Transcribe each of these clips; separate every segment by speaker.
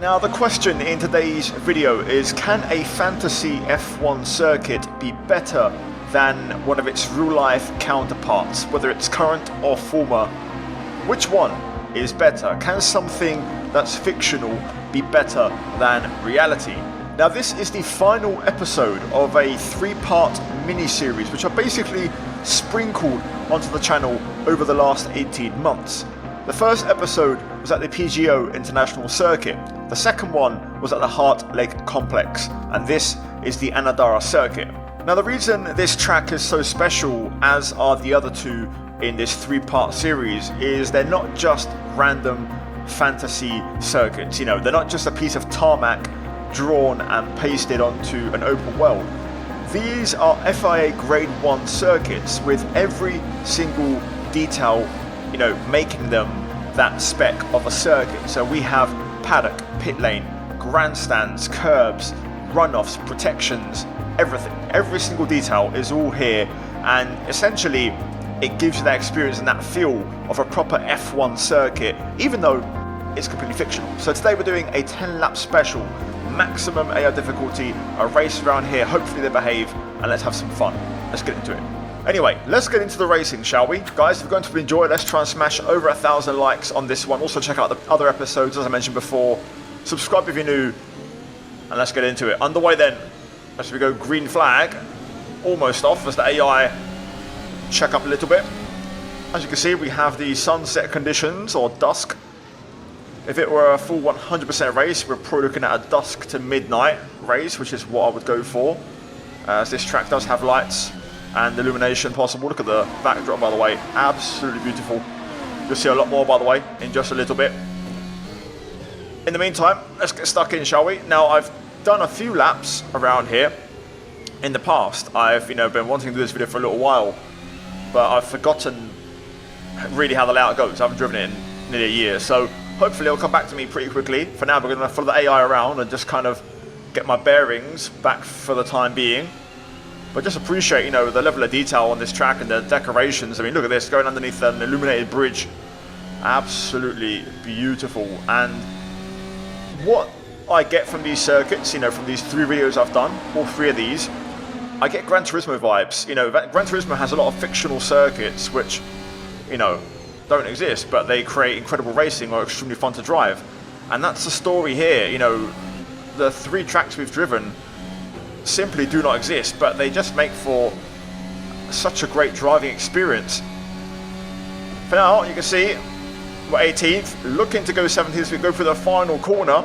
Speaker 1: Now the question in today's video is, can a fantasy F1 circuit be better than one of its real-life counterparts, whether it's current or former? Which one is better? Can something that's fictional be better than reality? Now this is the final episode of a 3-part mini-series which I basically sprinkled onto the channel over the last 18 months. The first episode was at the PGO International Circuit, the second one was at the Heart Lake Complex, and this is the Anadara Circuit. Now the reason this track is so special, as are the other two in this 3-part series, is they're not just random fantasy circuits. You know, they're not just a piece of tarmac drawn and pasted onto an open world. These are FIA Grade 1 circuits with every single detail, you know, making them that spec of a circuit. So we have paddock, pit lane, grandstands, curbs, runoffs, protections, everything. Every single detail is all here, and essentially it gives you that experience and that feel of a proper F1 circuit, even though it's completely fictional. So today we're doing a 10-lap special, maximum AR difficulty, a race around here, hopefully they behave, and let's have some fun. Let's get into it. Anyway, let's get into the racing, shall we? Guys, if you're going to enjoy, let's try and smash over 1,000 likes on this one. Also check out the other episodes, as I mentioned before. Subscribe if you're new, and let's get into it. Underway then, as we go green flag, almost off as the AI check up a little bit. As you can see, we have the sunset conditions, or dusk. If it were a full 100% race, we're probably looking at a dusk to midnight race, which is what I would go for, as this track does have lights and illumination possible. Look at the backdrop, by the way, absolutely beautiful. You'll see a lot more, by the way, in just a little bit. In the meantime, let's get stuck in, shall we? Now, I've done a few laps around here in the past. I've, been wanting to do this video for a little while, but I've forgotten really how the layout goes. I haven't driven it in nearly a year, so hopefully it'll come back to me pretty quickly. For now, we're going to follow the AI around and just kind of get my bearings back for the time being. But just appreciate, the level of detail on this track and the decorations. I mean, look at this, going underneath an illuminated bridge. Absolutely beautiful. And what I get from these circuits, from these 3 videos I've done, all 3 of these, I get Gran Turismo vibes. Gran Turismo has a lot of fictional circuits which, don't exist, but they create incredible racing or extremely fun to drive. And that's the story here. The 3 tracks we've driven simply do not exist, but they just make for such a great driving experience. For now, you can see we're 18th, looking to go 17th as we go through the final corner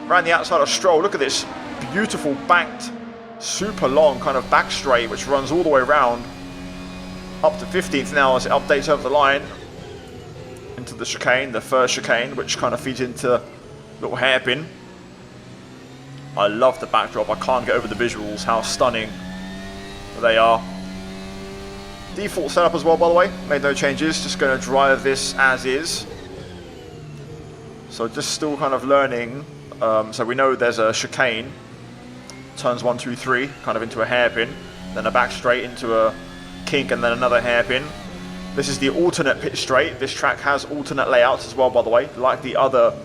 Speaker 1: around the outside of Stroll. Look at this beautiful banked, super long kind of back straight which runs all the way around up to 15th now as it updates over the line into the chicane, the first chicane, which kind of feeds into a little hairpin. I love the backdrop. I can't get over the visuals, how stunning they are. Default setup as well, by the way. Made no changes. Just going to drive this as is. So just still kind of learning. So we know there's a chicane. Turns 1, 2, 3, kind of into a hairpin. Then a back straight into a kink and then another hairpin. This is the alternate pit straight. This track has alternate layouts as well, by the way, like the other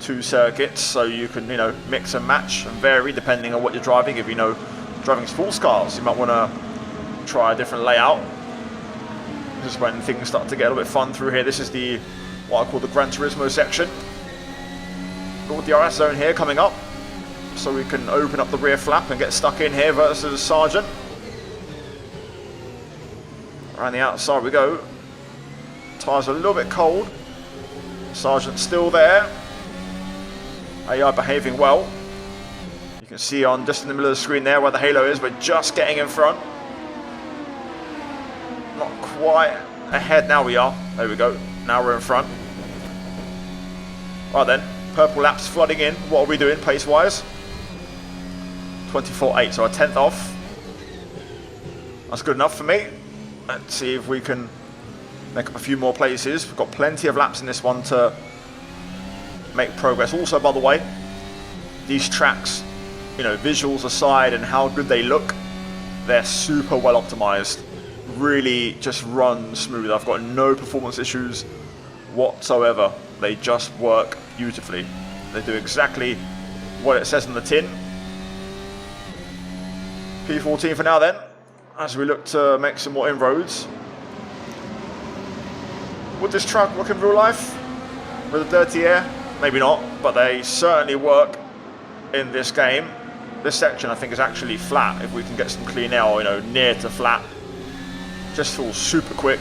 Speaker 1: 2 circuits, so you can mix and match and vary depending on what you're driving. If driving sports cars, you might want to try a different layout. This is when things start to get a little bit fun through here. This is the what I call the Gran Turismo section. Got the DRS zone here coming up, so we can open up the rear flap and get stuck in here versus Sargent. Around the outside we go. Tyres are a little bit cold. Sargent's still there. AI behaving well. You can see on just in the middle of the screen there where the halo is, we're just getting in front. Not quite ahead, now we are. There we go, now we're in front. Right then, purple laps flooding in. What are we doing pace wise? 24.8, so a 10th off. That's good enough for me. Let's see if we can make up a few more places. We've got plenty of laps in this one to make progress. Also, by the way, these tracks, visuals aside and how good they look, they're super well optimized. Really just run smooth. I've got no performance issues whatsoever. They just work beautifully. They do exactly what it says on the tin. P14 for now then, as we look to make some more inroads. Would this track work in real life with a dirty air? Maybe not, but they certainly work in this game. This section I think is actually flat. If we can get some clean air, you know, near to flat, just feels super quick.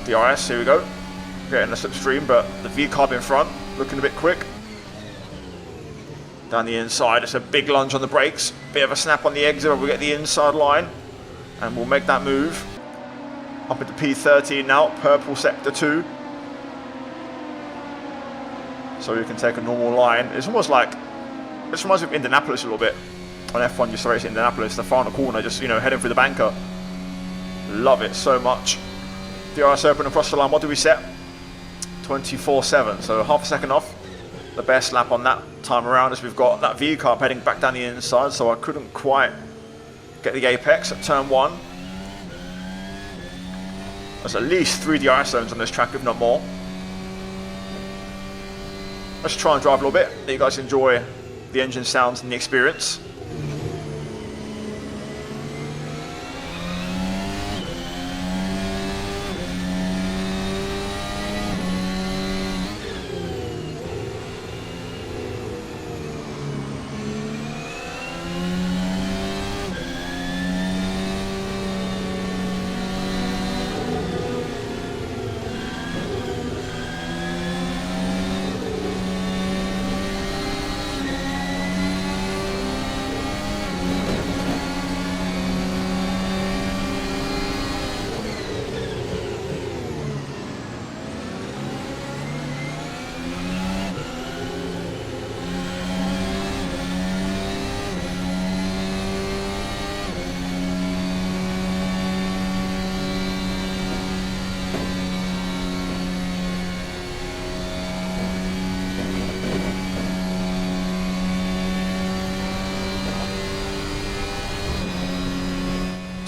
Speaker 1: DRS, here we go. Getting the slipstream, but the V-carb in front, looking a bit quick. Down the inside, it's a big lunge on the brakes. Bit of a snap on the exit, but we get the inside line, and we'll make that move. Up into P13 now, purple sector 2. So you can take a normal line. It's almost like, this reminds me of Indianapolis a little bit. On F1 used to race in Indianapolis, the final corner, just, you know, heading through the banker. Love it so much. DRS open across the line, what do we set? 24.7, so half a second off. The best lap on that time around, as we've got that V-carb heading back down the inside, so I couldn't quite get the apex at turn 1. There's at least 3 DRS zones on this track, if not more. Let's try and drive a little bit, let you guys enjoy the engine sounds and the experience.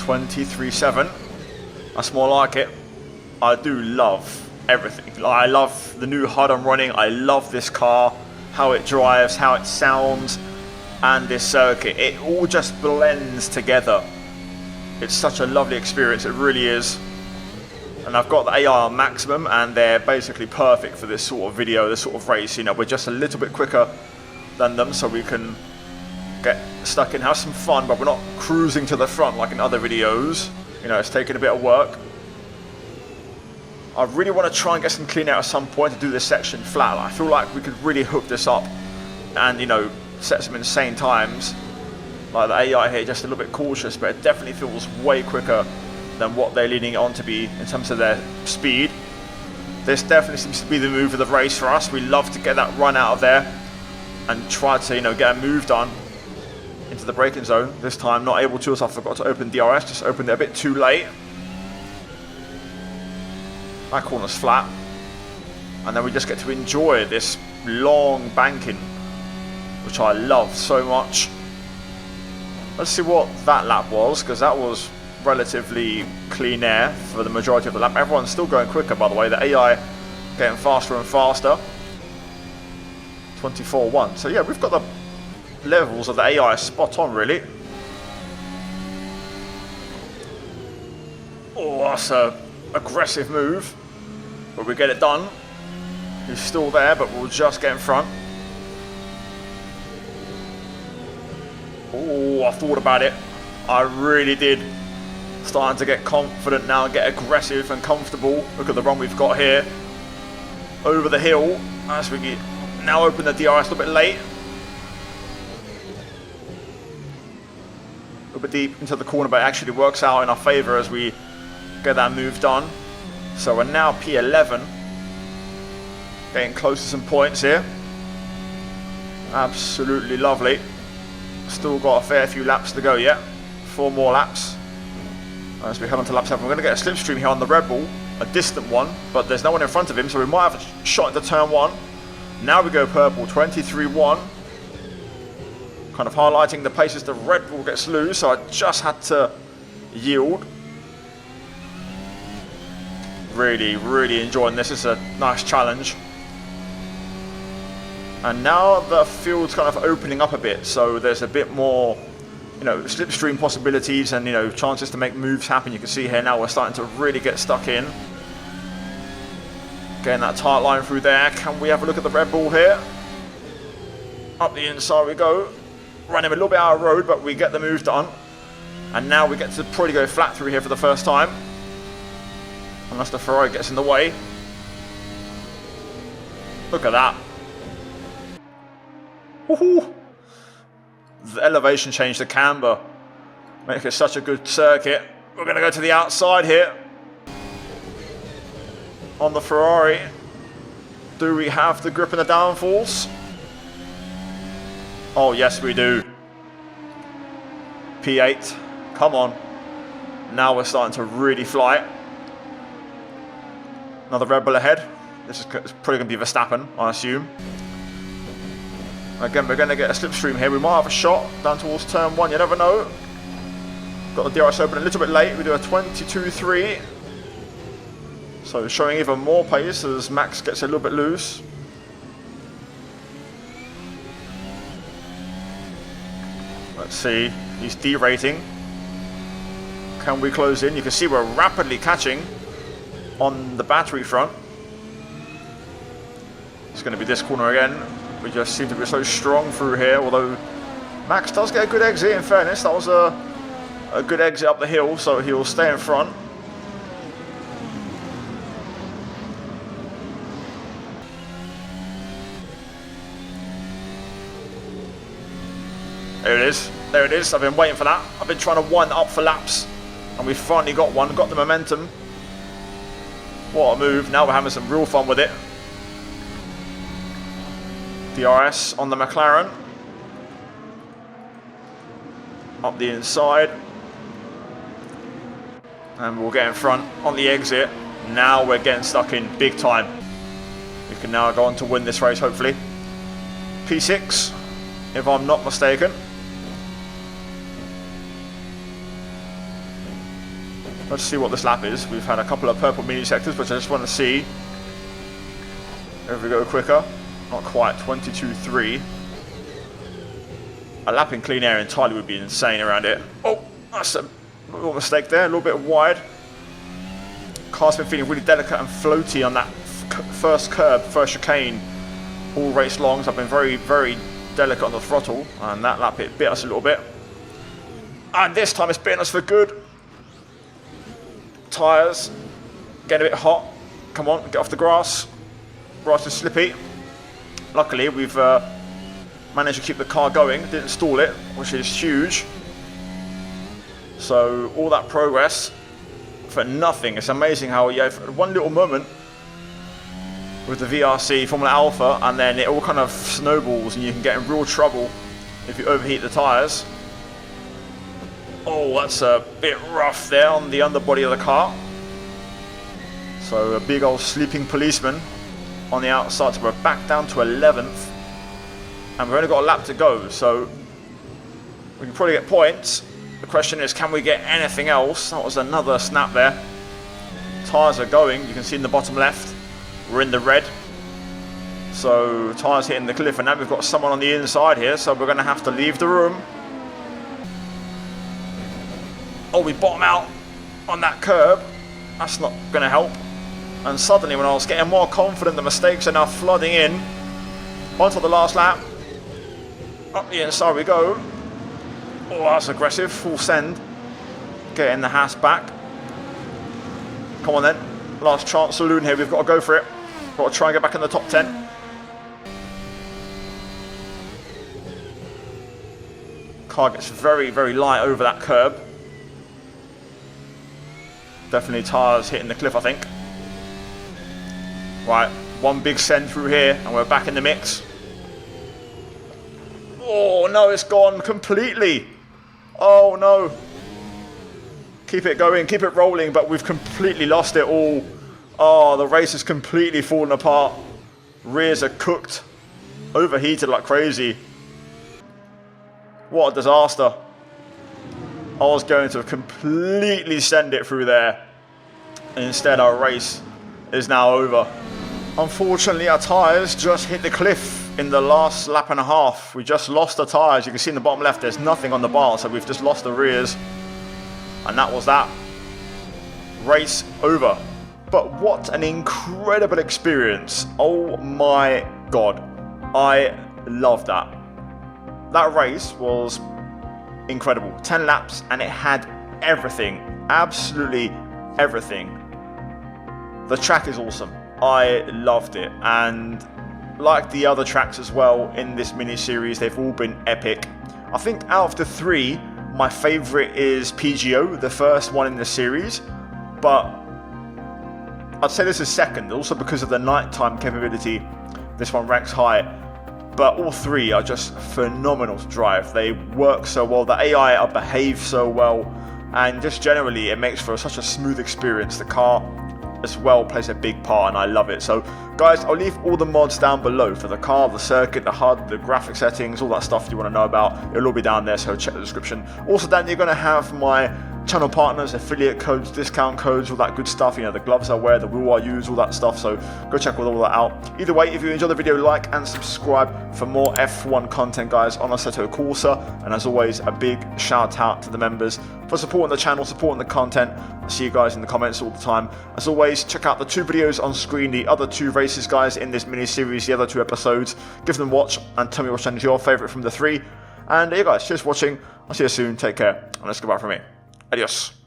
Speaker 1: .23.7, that's more like it. I do love everything. I love the new HUD I'm running. I love this car, how it drives, how it sounds, and this circuit. It all just blends together. It's such a lovely experience, it really is. And I've got the AI on maximum, and they're basically perfect for this sort of video, this sort of race. You know, we're just a little bit quicker than them, so we can get stuck in, have some fun, but we're not cruising to the front like in other videos. You know, it's taking a bit of work. I really want to try and get some clean air at some point to do this section flat. I feel like we could really hook this up and, you know, set some insane times. Like the AI here, just a little bit cautious, but it definitely feels way quicker than what they're leading it on to be in terms of their speed. This definitely seems to be the move of the race for us. We love to get that run out of there and try to, you know, get a move done into the braking zone. This time not able to, as I forgot to open DRS, just opened it a bit too late. That corner's flat, and then we just get to enjoy this long banking, which I love so much. Let's see what that lap was, because that was relatively clean air for the majority of the lap. Everyone's still going quicker, by the way. The AI getting faster and faster. 24.1. So yeah, we've got the levels of the AI spot on, really. Oh, that's a aggressive move, but we get it done. He's still there, but we'll just get in front. Oh, I thought about it. I really did. Starting to get confident now, get aggressive and comfortable. Look at the run we've got here. Over the hill, as we get now open the DRS a little bit late. A bit deep into the corner, but it actually works out in our favour as we get that move done. So we're now P11, getting close to some points here. Absolutely lovely. Still got a fair few laps to go yet. 4 more laps as we head on to lap 7. We're going to get a slipstream here on the Red Bull, a distant one, but there's no one in front of him, so we might have a shot into turn 1. Now we go purple, 23.1. Kind of highlighting the pace as the Red Bull gets loose, so I just had to yield. Really, really enjoying this. It's a nice challenge. And now the field's kind of opening up a bit, so there's a bit more, you know, slipstream possibilities and, you know, chances to make moves happen. You can see here now we're starting to really get stuck in. Getting that tight line through there. Can we have a look at the Red Bull here? Up the inside we go. Running a little bit out of road, but we get the move done. And now we get to probably go flat through here for the first time. Unless the Ferrari gets in the way. Look at that. Woohoo! The elevation change, the camber. Make it such a good circuit. We're going to go to the outside here. On the Ferrari. Do we have the grip and the downforce? Oh, yes, we do. P8. Come on. Now we're starting to really fly. Another Red Bull ahead. This is probably going to be Verstappen, I assume. Again, we're going to get a slipstream here. We might have a shot down towards turn 1. You never know. Got the DRS open a little bit late. We do a 22.3. So showing even more pace as Max gets a little bit loose. Let's see. He's derating. Can we close in? You can see we're rapidly catching on the battery front. It's going to be this corner again. We just seem to be so strong through here, although Max does get a good exit, in fairness. That was a good exit up the hill, so he'll stay in front. There it is. There it is. I've been waiting for that. I've been trying to wind up for laps, and we finally got one. Got the momentum. What a move. Now we're having some real fun with it. DRS on the McLaren. Up the inside. And we'll get in front on the exit. Now we're getting stuck in big time. We can now go on to win this race, hopefully. P6, if I'm not mistaken. Let's see what this lap is. We've had a couple of purple mini sectors, which I just want to see. If we go quicker. Not quite, 22.3. A lap in clean air entirely would be insane around it. Oh, that's a little mistake there, a little bit wide. Car's been feeling really delicate and floaty on that first curb, first chicane, all race long. So I've been very, very delicate on the throttle, and that lap it bit us a little bit. And this time it's bitten us for good. Tyres getting a bit hot. Come on, get off the grass. Grass is slippy. Luckily, we've managed to keep the car going, didn't stall it, which is huge. So, all that progress for nothing. It's amazing how you have one little moment with the VRC Formula Alpha, and then it all kind of snowballs, and you can get in real trouble if you overheat the tyres. Oh, that's a bit rough there on the underbody of the car. So, a big old sleeping policeman on the outside, so we're back down to 11th, and we've only got a lap to go, so we can probably get points. The question is, can we get anything else? That was another snap there. Tyres are going, you can see in the bottom left, we're in the red, so tyres hitting the cliff, and now we've got someone on the inside here, so we're going to have to leave the room. Oh, we bottom out on that curb. That's not going to help. And suddenly, when I was getting more confident, the mistakes are now flooding in. Onto the last lap. Up the inside we go. Oh, that's aggressive. Full send. Getting the Haas back. Come on then. Last chance saloon here. We've got to go for it. Got to try and get back in the top 10. Car gets very, very light over that curb. Definitely tyres hitting the cliff, I think. Right, one big send through here, and we're back in the mix. Oh no, it's gone completely. Oh no. Keep it going, keep it rolling, but we've completely lost it all. Oh, the race has completely fallen apart. Rears are cooked. Overheated like crazy. What a disaster. I was going to completely send it through there. And instead, our race is now over. Unfortunately, our tyres just hit the cliff in the last lap and a half. We just lost the tyres. You can see in the bottom left there's nothing on the bar, so we've just lost the rears. And that was that. Race over. But what an incredible experience. Oh my god. I love that. That race was incredible. 10 laps and it had everything. Absolutely everything. The track is awesome. I loved it. And like the other tracks as well in this mini-series, they've all been epic. I think out of the three, my favourite is PGO, the first one in the series. But I'd say this is second, also because of the nighttime capability. This one ranks high. But all three are just phenomenal to drive. They work so well, the AI behave so well, and just generally it makes for such a smooth experience. The car as well plays a big part and I love it. So guys, I'll leave all the mods down below for the car, the circuit, the HUD, the graphic settings, all that stuff you want to know about. It'll all be down there, so check the description. Also down, you're going to have my channel partners, affiliate codes, discount codes, all that good stuff, you know, the gloves I wear, the wheel I use, all that stuff, so go check all that out. Either way, if you enjoyed the video, like and subscribe for more F1 content, guys, on Assetto Corsa. And as always, a big shout out to the members for supporting the channel, supporting the content. I see you guys in the comments all the time. As always, check out the 2 videos on screen, the other 2 races, guys, in this mini-series, the other 2 episodes. Give them a watch and tell me which one is your favourite from the 3. And yeah, guys, cheers for watching. I'll see you soon. Take care. And let's go back from me. Adios.